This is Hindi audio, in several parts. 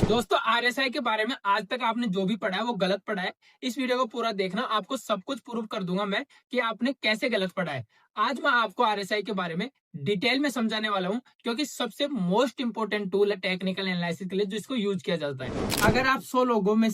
दोस्तों आरएसआई के बारे में आज तक आपने जो भी पढ़ा है वो गलत पढ़ा है। इस वीडियो को पूरा देखना, आपको सब कुछ प्रूव कर दूंगा मैं कि आपने कैसे गलत पढ़ा है। आज मैं आपको आरएसआई के बारे में डिटेल में समझाने वाला हूं, क्योंकि सबसे मोस्ट इंपोर्टेंट टूल है टेक्निकल एनालिसिस के लिए, जिसको यूज किया जाता है। अगर आप 100 लोगों में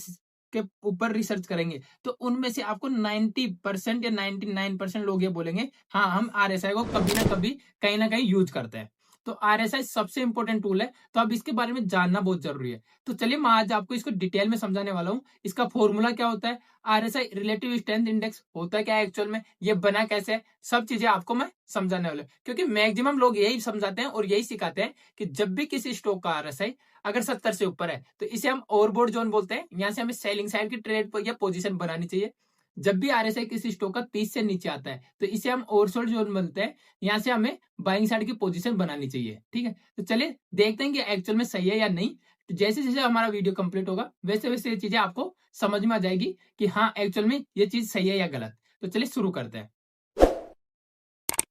के ऊपर रिसर्च करेंगे तो उनमें से आपको 90% या 99% लोग ये बोलेंगे हाँ, हम आरएसआई को कभी ना कभी कहीं ना कहीं यूज करते हैं। तो आरएसआई सबसे इंपॉर्टेंट टूल है, तो अब इसके बारे में जानना बहुत जरूरी है। तो चलिए मैं आज आपको इसको डिटेल में समझाने वाला हूँ। इसका फॉर्मूला क्या होता है, आरएसआई रिलेटिव स्ट्रेंथ इंडेक्स होता है क्या है एक्चुअल में, ये बना कैसे है, सब चीजें आपको मैं समझाने वाला हूँ। क्योंकि मैक्सिमम लोग यही समझाते हैं और यही सिखाते हैं कि जब भी किसी स्टॉक का आरएसआई अगर 70 से ऊपर है तो इसे हम ओवरबॉट जोन बोलते हैं। यहाँ से हमें सेलिंग साइड की ट्रेड या पोजीशन बनानी चाहिए। जब भी आरएसआई किसी स्टॉक का 30 से नीचे आता है तो इसे हम ओवरसोल्ड जोन बोलते हैं। यहाँ से हमें बाइंग साइड की पोजीशन बनानी चाहिए। ठीक है, तो चलिए देखते हैं कि एक्चुअल में सही है या नहीं। तो जैसे जैसे हमारा वीडियो कंप्लीट होगा वैसे वैसे ये चीजें आपको समझ में आ जाएगी कि हाँ एक्चुअल में ये चीज सही है या गलत। तो चलिए शुरू करते हैं।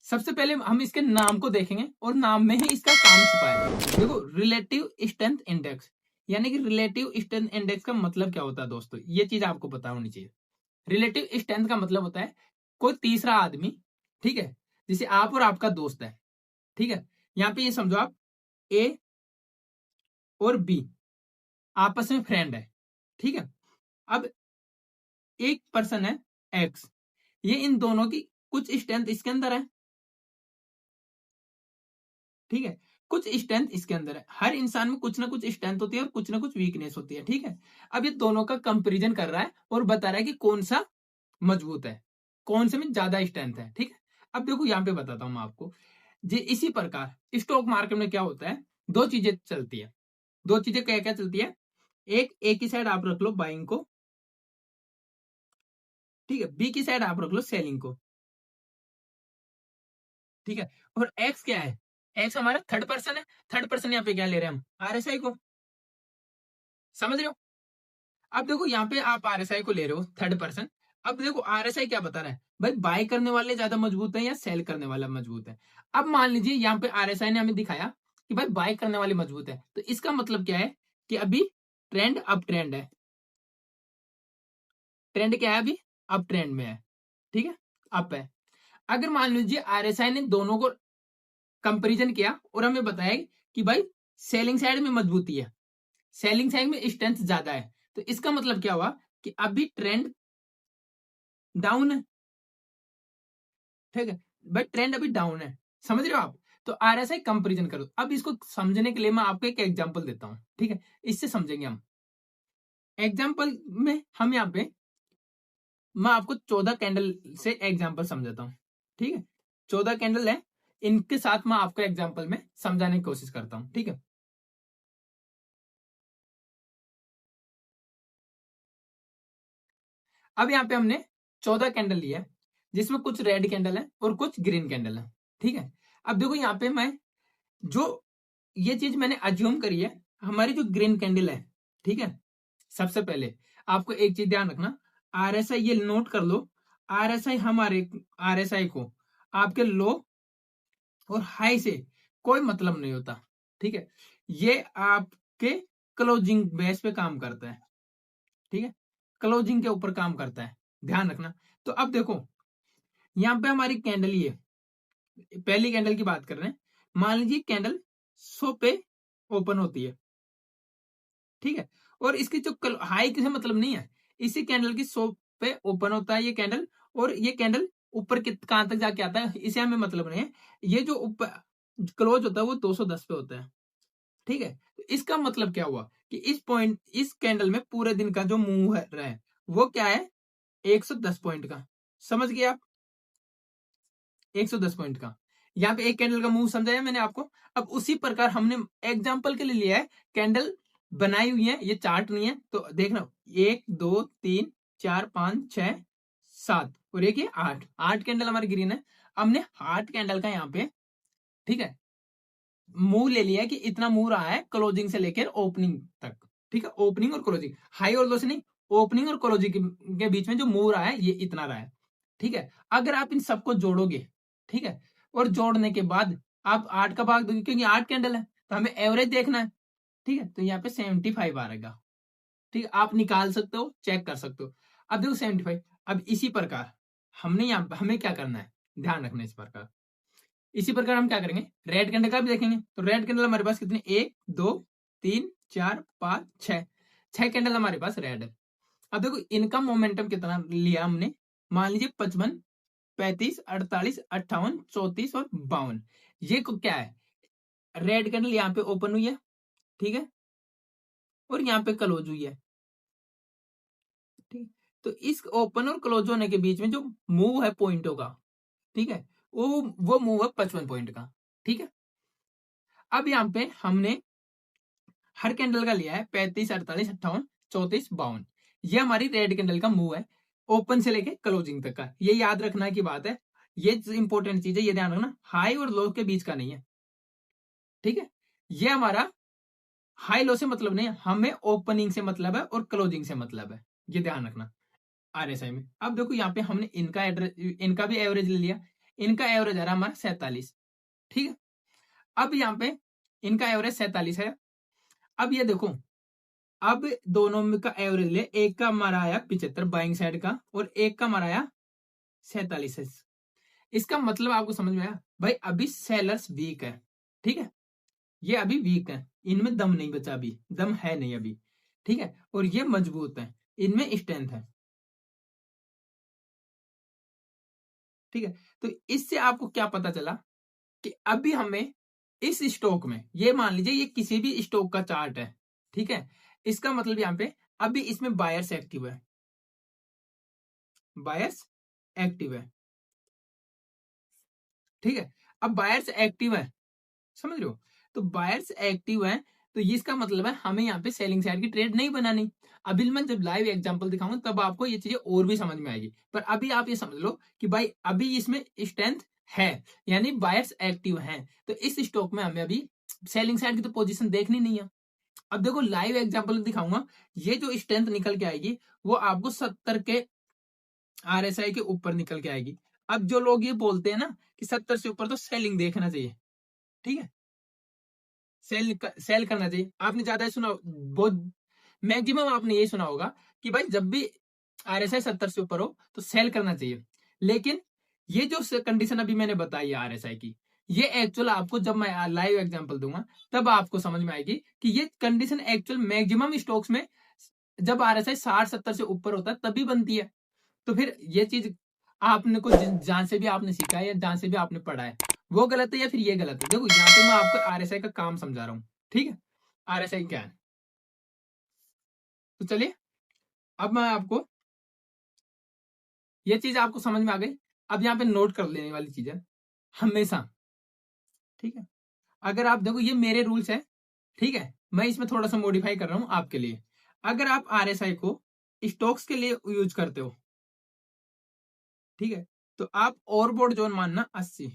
सबसे पहले हम इसके नाम को देखेंगे और नाम में ही इसका काम छुपा है। देखो, रिलेटिव स्ट्रेंथ इंडेक्स, यानी कि रिलेटिव स्ट्रेंथ इंडेक्स का मतलब क्या होता है दोस्तों, ये चीज आपको पता होनी चाहिए। रिलेटिव स्ट्रेंथ का मतलब होता है कोई तीसरा आदमी, ठीक है, जैसे आप और आपका दोस्त है, ठीक है, यहाँ पे ये समझो आप ए और बी आपस में फ्रेंड है, ठीक है। अब एक पर्सन है एक्स, ये इन दोनों की कुछ स्ट्रेंथ इसके अंदर है, ठीक है, कुछ स्ट्रेंथ इसके अंदर है। हर इंसान में कुछ ना कुछ स्ट्रेंथ होती है और कुछ ना कुछ वीकनेस होती है, ठीक है। अब ये दोनों का कंपैरिजन कर रहा है और बता रहा है कि कौन सा मजबूत है, कौन से में ज्यादा स्ट्रेंथ है, ठीक है। अब देखो यहाँ पे बताता हूं मैं आपको, जी इसी प्रकार स्टॉक मार्केट में क्या होता है, दो चीजें चलती है। दो चीजें क्या क्या चलती है, एक ही साइड आप रख लो बाइंग को, ठीक है, बी की साइड आप रख लो सेलिंग को, ठीक है। और एक्स क्या है, एक्स हमारा थर्ड पर्सन है। थर्ड पर्सन यहाँ पे क्या ले रहे हैं हम, आरएसआई को, समझ रहे हो। अब देखो यहाँ पे आप आरएसआई को ले रहे हो थर्ड पर्सन। अब देखो आरएसआई क्या बता रहा है, भाई बाय करने वाले ज्यादा मजबूत है या सेल करने वाला मजबूत है। अब मान लीजिए यहाँ पे आरएसआई ने हमें दिखाया कि भाई बाय करने वाले मजबूत है, तो इसका मतलब क्या है कि अभी ट्रेंड अप ट्रेंड है। ट्रेंड क्या है, अभी अप ट्रेंड में है, ठीक है, अप है। अगर मान लीजिए आरएसआई ने दोनों को कंपैरिजन किया और हमें बताया कि भाई सेलिंग साइड में मजबूती है, सेलिंग साइड में स्ट्रेंथ ज्यादा है, तो इसका मतलब क्या हुआ कि अभी ट्रेंड डाउन है, ठीक है, बट ट्रेंड अभी डाउन है, समझ रहे हो आप। तो आरएसआई कंपैरिजन करो। अब इसको समझने के लिए मैं आपको एक एग्जांपल देता हूं, ठीक है, इससे समझेंगे हम। एग्जांपल में हम यहाँ पे, मैं आपको 14 कैंडल से एग्जांपल समझाता हूँ, ठीक है। 14 कैंडल है, इनके साथ मैं आपको एग्जांपल में समझाने की कोशिश करता हूँ, ठीक है। अब यहाँ पे हमने 14 कैंडल लिया है, जिसमें कुछ रेड कैंडल है और कुछ ग्रीन कैंडल है, ठीक है। अब देखो यहाँ पे मैं जो ये चीज मैंने अज्यूम करी है, हमारी जो ग्रीन कैंडल है, ठीक है, सबसे पहले आपको एक चीज ध्यान रखना, आरएसआई ये नोट कर लो, आरएसआई हमारे आरएसआई को आपके लो और हाई से कोई मतलब नहीं होता, ठीक है। ये आपके क्लोजिंग बेस पे काम करता है, ठीक है, क्लोजिंग के ऊपर काम करता है, ध्यान रखना। तो अब देखो यहाँ पे हमारी कैंडल, ये पहली कैंडल की बात कर रहे हैं, मान लीजिए कैंडल 100 पे ओपन होती है, ठीक है, और इसकी जो हाई से मतलब नहीं है, इसी कैंडल की 100 पे ओपन होता है ये कैंडल, और ये कैंडल ऊपर कहां तक जाके आता है इसे हमें मतलब नहीं है। ये जो ऊपर क्लोज होता है वो 210 पे होता है, ठीक है। तो इसका मतलब क्या हुआ कि इस पॉइंट, इस कैंडल में पूरे दिन का जो मूव है रहा है वो क्या है, 110 पॉइंट का, समझ गए आप, 110 पॉइंट का। यहाँ पे एक कैंडल का मूव समझाया मैंने आपको। अब उसी प्रकार हमने एग्जांपल के लिए लिया है, कैंडल बनाई हुई है, ये चार्ट नहीं है, तो देखना 1 2 3 4 5 6 7 और एक ये 8, 8 कैंडल हमारी ग्रीन है। हमने 8 कैंडल का यहाँ पे, ठीक है, मूव ले लिया कि इतना मूव रहा है क्लोजिंग से लेकर ओपनिंग तक, ठीक है, ओपनिंग और क्लोजिंग, हाई और लो से नहीं, ओपनिंग और क्लोजिंग के बीच में जो मूव रहा है ये इतना रहा है, ठीक है। अगर आप इन सबको जोड़ोगे, ठीक है, और जोड़ने के बाद आप 8 का भाग दोगे, क्योंकि 8 कैंडल है तो हमें एवरेज देखना है, ठीक है, तो यहाँ पे 75 आ रहेगा। ठीक है, आप निकाल सकते हो, चेक कर सकते हो। अब देखो 75। अब इसी प्रकार हमने यहाँ हमें क्या करना है, ध्यान रखना इस प्रकार। इसी प्रकार हम क्या करेंगे, रेड कैंडल का भी देखेंगे। तो रेड कैंडल हमारे पास कितने, 1 2 3 4 5 6, 6 कैंडल हमारे पास रेड है। अब देखो इनका मोमेंटम कितना लिया हमने, मान लीजिए 55 35 48 58 34 और 52। ये क्या है, रेड कैंडल यहाँ पे ओपन हुई है, ठीक है, और यहाँ पे क्लोज हुई है। ठीक, तो इस ओपन और क्लोज होने के बीच में जो मूव है पॉइंटों का, ठीक है, वो मूव है 55 पॉइंट का। ठीक है, अब यहाँ पे हमने हर कैंडल का लिया है 35 48 58 34 52। ये हमारी रेड कैंडल का मूव है, ओपन से लेके क्लोजिंग तक का। ये याद रखना की बात है, ये इंपॉर्टेंट चीज है, ये ध्यान रखना, हाई और लो के बीच का नहीं है। ठीक है, ये हमारा हाई लो से मतलब नहीं है, हमें ओपनिंग से मतलब है और क्लोजिंग से मतलब है, ये ध्यान रखना आरएसआई में। अब देखो यहाँ पे हमने इनका एवरेज, इनका भी एवरेज ले लिया। इनका एवरेज आ रहा हमारा 47। ठीक है, अब यहाँ पे इनका एवरेज 47 है। अब ये देखो, अब दोनों में का एवरेज ले, एक का हमारा आया 75 बाइंग साइड का, और एक का हमारा आया 47। इसका मतलब आपको समझ में आया भाई, अभी सेलर्स वीक है। ठीक है, ये अभी वीक है, इनमें दम नहीं बचा, अभी दम है नहीं अभी। ठीक है, और ये मजबूत है, इनमें स्ट्रेंथ है। ठीक है, तो इससे आपको क्या पता चला कि अभी हमें इस स्टॉक में, ये मान लीजिए ये किसी भी स्टॉक का चार्ट है, ठीक है, इसका मतलब यहां पे अभी इसमें बायर्स एक्टिव है, बायर्स एक्टिव है। ठीक है, अब बायर्स एक्टिव है, समझ रहे हो, तो बायर्स एक्टिव है, तो इसका मतलब है हमें यहाँ पे सेलिंग साइड की ट्रेड नहीं बनानी। अभी मैं जब लाइव एग्जांपल दिखाऊंगा तब आपको ये चीजें और भी समझ में आएगी, पर अभी आप ये समझ लो कि भाई अभी इसमें स्ट्रेंथ है, यानी बायर्स एक्टिव हैं, तो इस स्टॉक में हमें अभी सेलिंग साइड की तो पोजीशन देखनी नहीं है। अब देखो लाइव एग्जांपल दिखाऊंगा, ये जो स्ट्रेंथ निकल के आएगी वो आपको 70 के आरएसआई के ऊपर निकल के आएगी। अब जो लोग ये बोलते हैं ना कि 70 से ऊपर तो सेलिंग देखना चाहिए, ठीक है, सेल करना चाहिए, आपने ज्यादा सुना, बहुत मैक्सिमम आपने ये सुना होगा कि भाई जब भी आरएसआई 70 से ऊपर हो तो सेल करना चाहिए। लेकिन ये जो कंडीशन अभी मैंने बताई है आरएसआई की, ये एक्चुअल आपको जब मैं लाइव एग्जांपल दूंगा तब आपको समझ में आएगी कि ये कंडीशन एक्चुअल मैक्सिमम स्टॉक्स में जब आरएसआई 60-70 से ऊपर होता है तभी बनती है। तो फिर ये चीज आपने को जान से भी आपने सीखा है या जान से भी आपने पढ़ा है, वो गलत है या फिर ये गलत है। देखो यहाँ पे मैं आपको आरएसआई का काम समझा रहा हूँ, ठीक है, आरएसआई क्या है। तो चलिए अब मैं आपको, ये चीज आपको समझ में आ गई। अब यहाँ पे नोट कर लेने वाली चीज है हमेशा, ठीक है, अगर आप देखो ये मेरे रूल्स है, ठीक है, मैं इसमें थोड़ा सा मॉडिफाई कर रहा हूं आपके लिए। अगर आप आरएसआई को स्टॉक्स के लिए यूज करते हो, ठीक है, तो आप ओवरबॉट जोन मानना 80।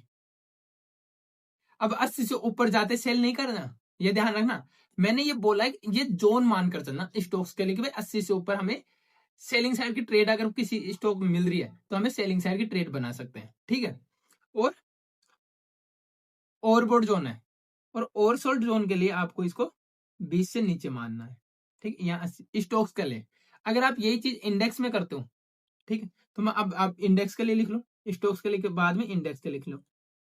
अब 80 से ऊपर जाते सेल नहीं करना, ये ध्यान रखना। मैंने ये बोला है ये जोन मानकर चलना स्टॉक्स के लिए कि भाई 80 से ऊपर हमें सेलिंग साइड की ट्रेड अगर किसी स्टॉक में मिल रही है तो हमें सेलिंग साइड की ट्रेड बना सकते हैं, ठीक है। और ओवरबॉट जोन है, और ओवरसोल्ड जोन के लिए आपको इसको 20 से नीचे मानना है, ठीक है, यहाँ स्टॉक्स के लिए। अगर आप यही चीज इंडेक्स में करते हो, ठीक है, तो मैं अब आप इंडेक्स के लिए लिख लो, स्टॉक्स के लिए के बाद में इंडेक्स के लिख लो।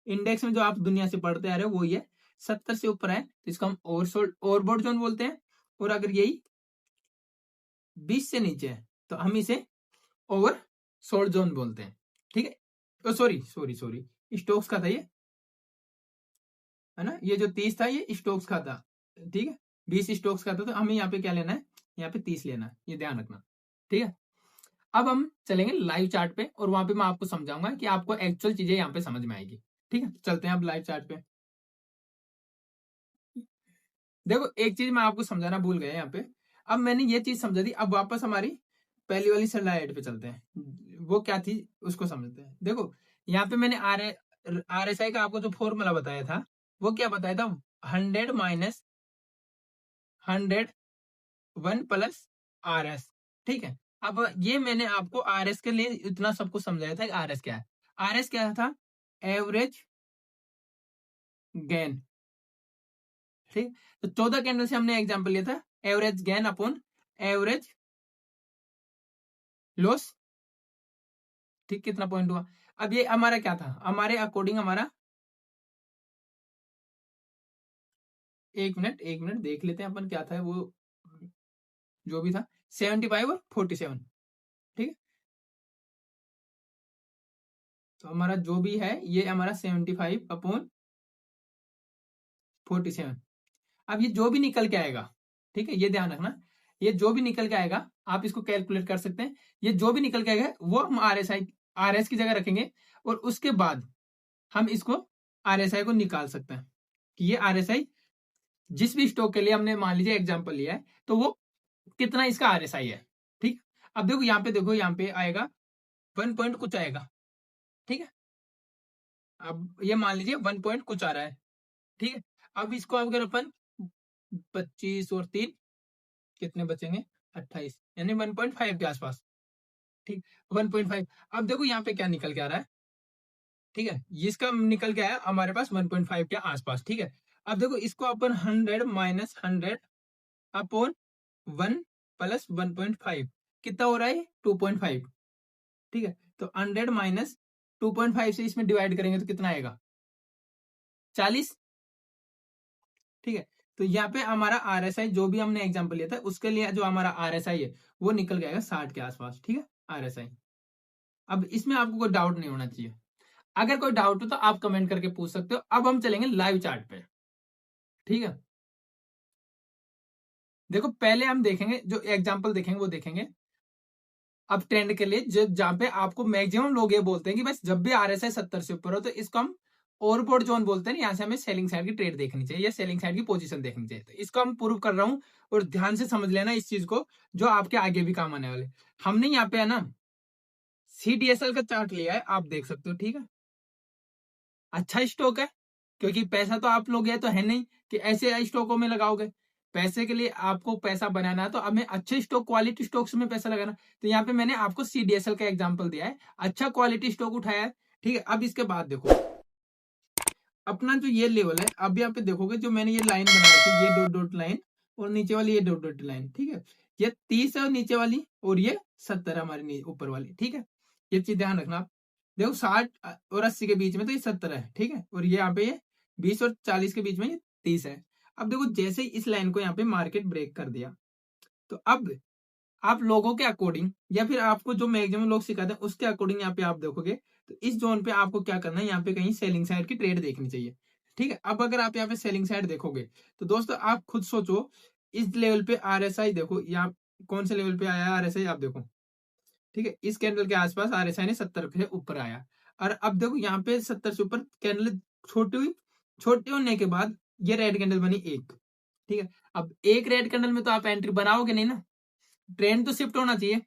इंडेक्स में जो आप दुनिया से पढ़ते आ रहे हो वही है, 70 से ऊपर है तो इसको हम ओवरसोल्ड ओवरबॉट जोन बोलते हैं, और अगर यही 20 से नीचे है तो हम इसे ओवर सोल्ड जोन बोलते हैं, ठीक है। सॉरी सॉरी सॉरी, स्टॉक्स का था ये, है ना, ये जो 30 था ये स्टॉक्स का था, ठीक है, 20 स्टॉक्स का था, तो हमें यहाँ पे क्या लेना है, यहाँ पे 30 लेना है, ये ध्यान रखना, ठीक है। अब हम चलेंगे लाइव चार्ट पे और वहां पे मैं आपको समझाऊंगा कि आपको एक्चुअल चीजें यहाँ पे समझ में आएगी, ठीक है। चलते हैं अब लाइव चार्ट पे। देखो एक चीज मैं आपको समझाना भूल गया यहाँ पे, अब मैंने ये चीज समझा दी, अब वापस हमारी पहली वाली स्लाइड पे चलते हैं, वो क्या थी उसको समझते हैं। देखो यहाँ पे मैंने आर एस आई का आपको जो फॉर्मूला बताया था वो क्या बताया था, 100 माइनस 100 1 प्लस आर एस, ठीक है। अब ये मैंने आपको आर एस के लिए इतना सब कुछ समझाया था कि आर एस क्या है। आर एस क्या था, एवरेज गेन ठीक। तो 14 कैंडल से हमने एग्जांपल लिया था average gain upon average loss, ठीक, कितना पॉइंट हुआ। अब ये हमारा क्या था, हमारे अकॉर्डिंग हमारा, एक मिनट देख लेते हैं अपन क्या था वो, जो भी था 75 और 47, ठीक है। तो हमारा जो भी है ये हमारा 75 अपॉन 47। अब ये जो भी निकल के आएगा, ठीक है, ये ध्यान रखना, ये जो भी निकल के आएगा आप इसको कैलकुलेट कर सकते हैं। ये जो भी निकल के आएगा वो हम आर एस की जगह रखेंगे, और उसके बाद हम इसको RSI को निकाल सकते हैं कि ये RSI जिस भी स्टॉक के लिए हमने मान लीजिए एग्जांपल लिया है तो वो कितना इसका RSI है, ठीक। अब देखो यहाँ पे, देखो यहाँ पे आएगा 1 पॉइंट कुछ आएगा, ठीक है। अब ये मान लीजिए 1 पॉइंट कुछ आ रहा है, ठीक है। अब इसको अगर अपन 25 और 3 कितने बचेंगे, 28, यानी 1.5 के आसपास, ठीक, 1.5। अब देखो यहाँ पे क्या निकल के आ रहा है, ठीक है, इसका निकल के आया हमारे पास 1.5 के आसपास, ठीक है। अब देखो इसको अपन 100 माइनस 100 अपॉन 1 प्लस 1.5 कितना हो रहा है, 2.5, ठीक है। तो 100 माइनस 2.5 से इसमें डिवाइड करेंगे तो कितना आएगा, 40, ठीक है। तो यहाँ पे हमारा RSI जो भी हमने एग्जांपल लिया था उसके लिए जो हमारा RSI है वो निकल जाएगा 60 के आसपास, ठीक है, RSI। अब इसमें आपको कोई डाउट नहीं होना चाहिए, अगर कोई डाउट हो तो आप कमेंट करके पूछ सकते हो। अब हम चलेंगे लाइव चार्ट पे, ठीक है। देखो पहले हम देखेंगे, जो एग्जांपल देखेंगे वो देखेंगे अब ट्रेंड के लिए, जो जहां पे आपको मैक्सिमम लोग ये बोलते हैं कि बस जब भी RSI 70 से ऊपर हो तो इसको हम ओवरबॉट जोन बोलते हैं, यहाँ से हमें सेलिंग साइड की ट्रेड देखनी चाहिए या सेलिंग साइड की पोजीशन देखनी चाहिए। तो इसको हम प्रूव कर रहा हूं, और ध्यान से समझ लेना इस चीज को, जो आपके आगे भी काम आने वाले। हमने यहाँ पे है ना CDSL का चार्ट लिया है, आप देख सकते हो, ठीक है। अच्छा स्टॉक है, क्योंकि पैसा तो आप लोग ये तो है नहीं कि ऐसे स्टॉकों में लगाओगे। पैसे के लिए आपको पैसा बनाना है तो हमें अच्छे स्टॉक, क्वालिटी स्टॉक्स में पैसा लगाना। तो यहाँ पे मैंने आपको CDSL का एग्जांपल दिया है, अच्छा क्वालिटी स्टॉक उठाया है, ठीक है। अब इसके बाद देखो अपना जो ये लेवल है, अब यहाँ पे देखोगे जो मैंने ये लाइन बना रखी है, ये डॉट डॉट लाइन और नीचे वाली ये डॉट डॉट लाइन, ठीक है। ये 30 है नीचे वाली, और ये 70 है हमारी ऊपर वाली, ठीक है। ये चीज ध्यान रखना आप। देखो 60 और 80 के बीच में तो ये 70 है, ठीक है, और ये यहाँ पे ये 20 और 40 के बीच में ये 30 है। अब देखो जैसे ही इस लाइन को यहाँ पे मार्केट ब्रेक कर दिया, तो अब आप लोगों के अकॉर्डिंग या फिर आपको जो मैक्सिमम लोग सिखाते हैं उसके अकॉर्डिंग यहाँ पे आप देखोगे तो इस जोन पे आपको क्या करना है, यहाँ पे कहीं सेलिंग साइड की ट्रेड देखनी चाहिए, ठीक है। अब अगर आप यहाँ पे सेलिंग साइड देखोगे तो दोस्तों आप खुद सोचो, इस लेवल पे RSI देखो, यहाँ कौन से लेवल पे आया है RSI आप देखो, ठीक है। इस कैंडल के आसपास RSI ने 70 से ऊपर आया, और अब देखो यहाँ पे 70 से ऊपर कैंडल छोटी हुई, छोटी होने के बाद ये रेड कैंडल बनी एक, ठीक है। अब एक रेड कैंडल में तो आप एंट्री बनाओगे नहीं ना, ट्रेंड तो शिफ्ट होना चाहिए।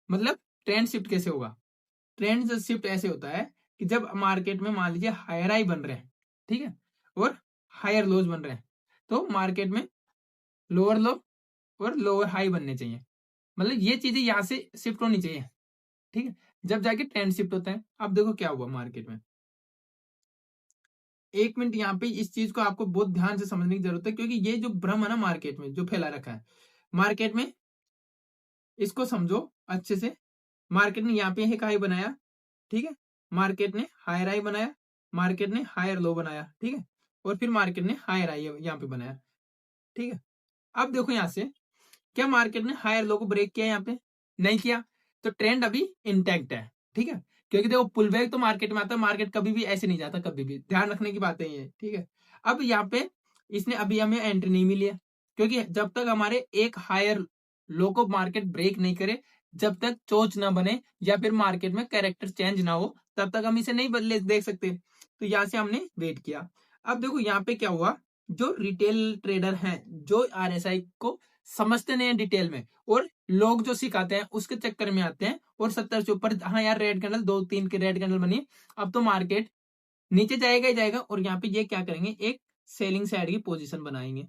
मतलब ट्रेंड शिफ्ट कैसे होगा, ट्रेंड शिफ्ट ऐसे होता है कि जब मार्केट में मान लीजिए हायर हाई बन रहे हैं, ठीक है, और हायर लोज बन रहे हैं, तो मार्केट में लोअर लो और लोअर हाई बनने चाहिए। मतलब ये चीजें यहाँ से शिफ्ट होनी चाहिए, ठीक है, जब जाके ट्रेंड शिफ्ट होता है। अब देखो क्या हुआ मार्केट में, एक मिनट, यहाँ पे इस चीज को आपको बहुत ध्यान से समझने की जरूरत है, क्योंकि ये जो भ्रम है ना मार्केट में जो फैला रखा है, मार्केट में इसको समझो अच्छे से। मार्केट ने यहाँ पे एक हाई बनाया, ठीक है, मार्केट ने हायर हाई बनाया, मार्केट ने हायर लो बनाया, ठीक है, और फिर मार्केट ने हायर हाई यहाँ पे बनाया, ठीक है। अब देखो यहाँ से क्या मार्केट ने हायर लो को ब्रेक किया, यहाँ पे नहीं किया, तो ट्रेंड अभी इंटैक्ट है, ठीक है। क्योंकि देखो पुल बैक तो मार्केट में आता है, मार्केट कभी भी ऐसे नहीं जाता, कभी भी ध्यान रखने की बात है ये, ठीक है। अब यहाँ पे इसने अभी हमें एंट्री नहीं मिली है, क्योंकि जब तक हमारे एक हायर लो को मार्केट ब्रेक नहीं करे, जब तक चोच ना बने या फिर मार्केट में कैरेक्टर चेंज ना हो, तब तक हम इसे नहीं बदले देख सकते। तो यहाँ से हमने वेट किया। अब देखो यहाँ पे क्या हुआ, जो रिटेल ट्रेडर हैं जो RSI को समझते नहीं है डिटेल में, और लोग जो सिखाते हैं उसके चक्कर में आते हैं, और 70 से ऊपर, हाँ यार रेड कैंडल, 2-3 के रेड कैंडल बनी, अब तो मार्केट नीचे जाएगा ही जाएगा, और यहाँ पे ये क्या करेंगे, एक सेलिंग साइड की पोजीशन बनाएंगे,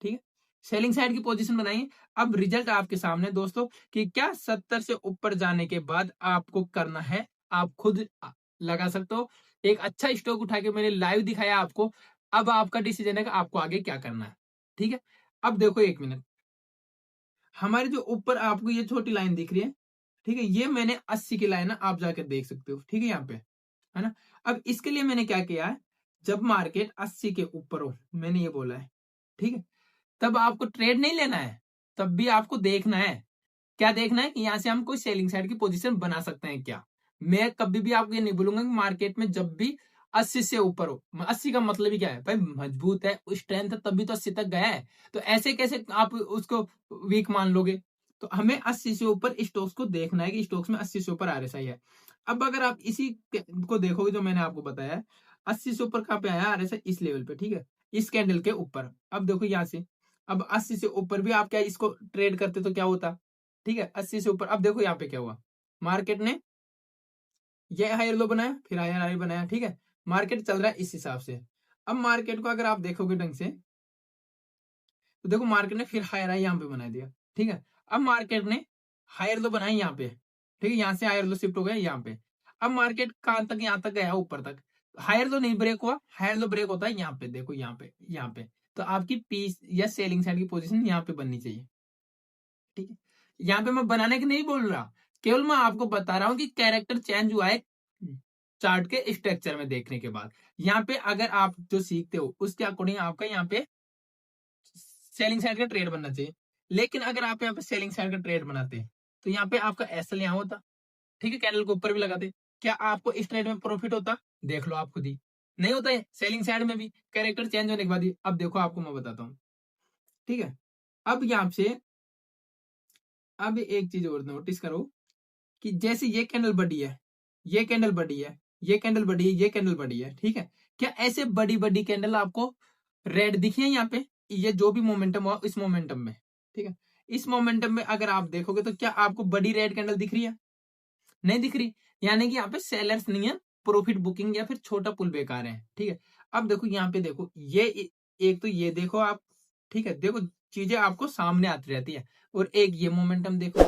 ठीक है, सेलिंग साइड की पोजीशन बनाएंगे। अब रिजल्ट आपके सामने दोस्तों, कि क्या 70 से ऊपर जाने के बाद आपको करना है, आप खुद लगा सकते हो। एक अच्छा स्टॉक उठा के मैंने लाइव दिखाया आपको। अब आपका डिसीजन है कि आपको आगे क्या करना है। ठीक है, अब देखो एक मिनट, हमारे जो ऊपर आपको ये छोटी लाइन दिख रही है, ठीक है, ये मैंने 80 की लाइन है, आप जाकर देख सकते हो, ठीक है, यहाँ पे है ना। अब इसके लिए मैंने क्या किया है, जब मार्केट 80 के ऊपर हो, मैंने ये बोला है, ठीक है, तब आपको ट्रेड नहीं लेना है, तब भी आपको देखना है, क्या देखना है कि यहाँ से हम कोई सेलिंग साइड की पोजीशन बना सकते हैं क्या। मैं कभी भी आपको ये नहीं बोलूंगा कि मार्केट में जब भी 80 से ऊपर हो, 80 का मतलब ही क्या है भाई, मजबूत है, स्ट्रेंथ है, तभी तो 80 तक गया है, तो ऐसे कैसे आप उसको वीक मान लोगे। तो हमें 80 से ऊपर स्टॉक्स को देखना है कि स्टॉक्स में 80 से ऊपर आरएसआई है। अब अगर आप इसी को देखोगे जो मैंने आपको बताया है, 80 से ऊपर कहाँ पे आया आरएसआई, इस लेवल पे, ठीक है, इस कैंडल के ऊपर। अब देखो यहाँ से, अब 80 से ऊपर भी आप क्या इसको ट्रेड करते तो क्या होता, ठीक है, 80 से ऊपर। अब देखो यहाँ पे क्या हुआ, मार्केट ने ये हायर लो बनाया, फिर हायर हाई बनाया, ठीक है, मार्केट चल रहा है इस हिसाब से। अब मार्केट को अगर आप देखोगे ढंग से, तो देखो मार्केट ने फिर हायर हाई यहाँ पे बना दिया, ठीक है, अब मार्केट ने हायर लो बनाई यहाँ पे, ठीक है, यहाँ से हायर लो शिफ्ट हो गया यहाँ पे। अब मार्केट कहाँ तक, यहाँ तक गया ऊपर तक, हायर लो नहीं ब्रेक हुआ, हायर लो ब्रेक होता है यहाँ पे, देखो यहाँ पे, यहाँ पे। तो आपकी पीस या सेलिंग साइड की पोजीशन यहाँ पे बननी चाहिए, ठीक है। यहाँ पे मैं बनाने की नहीं बोल रहा, केवल मैं आपको बता रहा हूँ कि कैरेक्टर चेंज हुआ है चार्ट के स्ट्रक्चर में देखने के बाद। यहाँ पे अगर आप जो सीखते हो उसके अकॉर्डिंग आपका यहाँ पे सेलिंग साइड का ट्रेड बनना चाहिए। लेकिन अगर आप यहाँ पे सेलिंग साइड का ट्रेड बनाते हैं, तो यहाँ पे आपका एसएल यहाँ होता, ठीक है, कैंडल को ऊपर भी लगाते, क्या आपको इस ट्रेड में प्रॉफिट होता, देख लो आप खुद ही, नहीं होता है। सेलिंग साइड में भी कैरेक्टर चेंज होने के बाद ही, अब देखो आपको मैं बताता हूँ, ठीक है। अब यहाँ से, अब एक चीज और नोटिस करो कि जैसे ये कैंडल बड़ी है, ये कैंडल बड़ी है, ये कैंडल बड़ी है, ये कैंडल बड़ी है, ठीक है, क्या ऐसे बड़ी बड़ी कैंडल आपको रेड दिखी है यहाँ पे, ये जो भी मोमेंटम हुआ इस मोमेंटम में, ठीक है, इस मोमेंटम में अगर आप देखोगे तो क्या आपको बड़ी रेड कैंडल दिख रही है, नहीं दिख रही, यानी कि यहाँ पे सेलर्स नहीं है, प्रॉफिट बुकिंग या फिर छोटा पुल बेकार है, ठीक है। अब देखो यहाँ पे देखो ये एक तो ये देखो आप, ठीक है, देखो चीजें आपको सामने आती रहती है, और एक ये मोमेंटम देखो।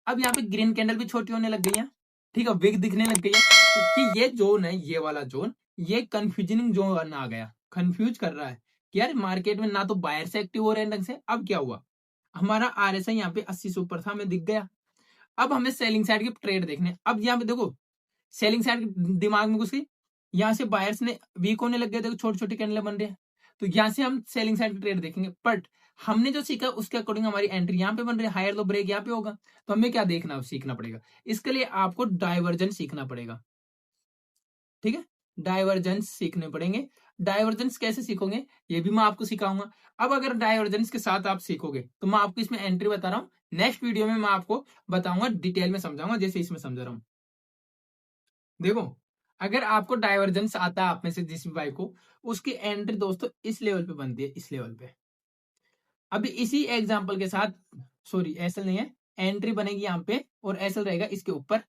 अब यहाँ पे ग्रीन कैंडल भी छोटी होने लग गई है, ठीक है, विग दिखने लग गई है, क्योंकि ये जोन है, ये वाला जोन, ये कंफ्यूजनिंग जोन आ गया, कंफ्यूज कर रहा है कि यार मार्केट में ना तो बायर से एक्टिव हो रहे हैं ढंग से। अब क्या हुआ, हमारा आरएसआई यहाँ पे 80 से ऊपर था, हमें दिख गया। अब हमें सेलिंग साइड की ट्रेड देखने, अब यहाँ पे देखो सेलिंग साइड दिमाग में घुस गई, यहाँ से बायर्स ने वीक होने लग गए, देखो छोटी छोटी कैंडल बन रही है, तो यहाँ से हम सेलिंग साइड की ट्रेड देखेंगे। बट हमने जो सीखा उसके अकॉर्डिंग हमारी एंट्री यहाँ पे बन रही है, हायर लो ब्रेक यहाँ पे होगा, तो हमें क्या देखना सीखना पड़ेगा, इसके लिए आपको डाइवर्जेंस सीखना पड़ेगा, ठीक है, डाइवर्जेंस सीखने पड़ेंगे। डाइवर्जेंस कैसे सीखोगे ये भी मैं आपको सिखाऊंगा। अब अगर डाइवर्जेंस के साथ आप सीखोगे तो मैं आपको इसमें एंट्री बता रहा हूँ, नेक्स्ट वीडियो में मैं आपको बताऊंगा, डिटेल में समझाऊंगा जैसे इसमें समझा रहा हूँ। देखो अगर आपको डाइवर्जेंस आता है आप में से जिस भी भाई को, उसकी एंट्री दोस्तों इस लेवल पे बनती है, इस लेवल पे। अभी इसी एग्जांपल के साथ, सॉरी एसएल नहीं है, एंट्री बनेगी यहाँ पे और एसएल रहेगा इसके ऊपर,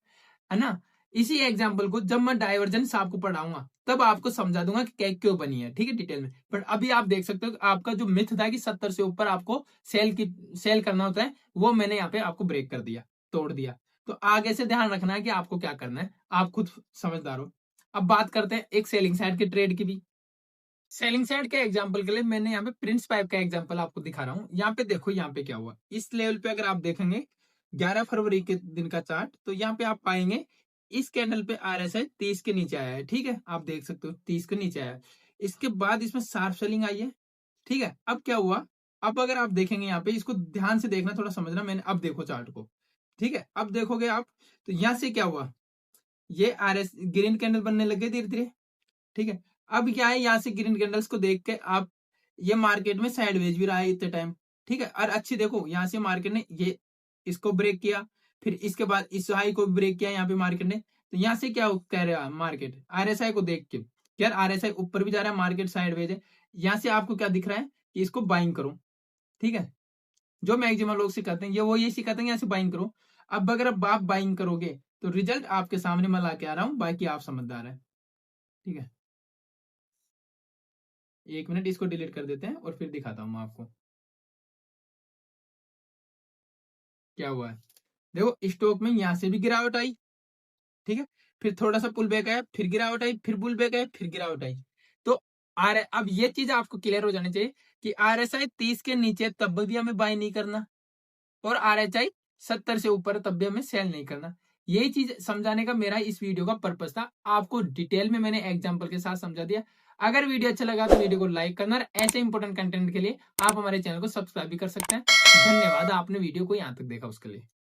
है ना। इसी एग्जांपल को जब मैं डाइवर्जेंस आपको पढ़ाऊंगा तब आपको समझा दूंगा कि क्या क्यों बनी है, ठीक है, डिटेल में। पर अभी आप देख सकते हो कि आपका जो मिथ था कि 70 से ऊपर आपको सेल करना होता है, वो मैंने यहाँ पे आपको ब्रेक कर दिया, तोड़ दिया। तो आगे से ध्यान रखना है कि आपको क्या करना है, आप खुद समझदार हो। अब बात करते हैं एक सेलिंग साइड के ट्रेड की भी। सेलिंग साइड के एग्जांपल के लिए मैंने यहाँ पे प्रिंस पाइप का एग्जांपल आपको दिखा रहा हूँ। यहाँ पे देखो यहाँ पे क्या हुआ, इस लेवल पे अगर आप देखेंगे 11 फरवरी के दिन का चार्ट, तो यहाँ पे आप पाएंगे इस कैंडल पे आरएसआई 30 के नीचे आया है, ठीक है, आप देख सकते हो 30 के नीचे आया है। इसके बाद इसमें शार्प सेलिंग आई है, ठीक है। अब क्या हुआ, अब अगर आप देखेंगे यहाँ पे, इसको ध्यान से देखना, थोड़ा समझना, मैंने अब देखो चार्ट को, ठीक है, अब देखोगे आप तो यहाँ से क्या हुआ, ये आरएस ग्रीन कैंडल बनने लग गए धीरे धीरे, ठीक है। अब क्या है, यहाँ से ग्रीन कैंडल्स को देख के आप, ये मार्केट में साइडवेज भी रहा है इतने टाइम, ठीक है, और अच्छी देखो यहाँ से मार्केट ने ये इसको ब्रेक किया, फिर इसके बाद इस हाई को ब्रेक किया यहाँ पे मार्केट ने। तो यहाँ से क्या कह रहा है मार्केट, आरएसआई को देख के, यार आरएसआई ऊपर भी जा रहा है, मार्केट साइडवेज है, यहाँ से आपको क्या दिख रहा है कि इसको बाइंग करो, ठीक है। जो मैक्सिमम लोग सिखाते हैं ये वो ये सिखाते हैं यहाँ से बाइंग करो। अब अगर आप बाइंग करोगे तो रिजल्ट आपके सामने मैं ला के आ रहा हूँ, बाकी आप समझदार है, ठीक है। एक मिनट इसको डिलीट कर देते हैं और फिर दिखाता हूं मैं आपको क्या हुआ है। देखो स्टॉक में यहां से भी गिरावट आई, ठीक है, फिर थोड़ा सा पुल बैक आया, फिर गिरावट आई, फिर पुल बैक आया, फिर गिरावट आई। तो अब ये चीज आपको क्लियर हो जानी चाहिए कि RSI 30 के नीचे तब भी हमें बाय नहीं करना, और RSI 70 से ऊपर तब भी हमें सेल नहीं करना। यही चीज समझाने का मेरा इस वीडियो का पर्पस था। आपको डिटेल में मैंने एग्जांपल के साथ समझा दिया। अगर वीडियो अच्छा लगा तो वीडियो को लाइक करना, और ऐसे इंपॉर्टेंट कंटेंट के लिए आप हमारे चैनल को सब्सक्राइब भी कर सकते हैं। धन्यवाद, आपने वीडियो को यहाँ तक देखा उसके लिए।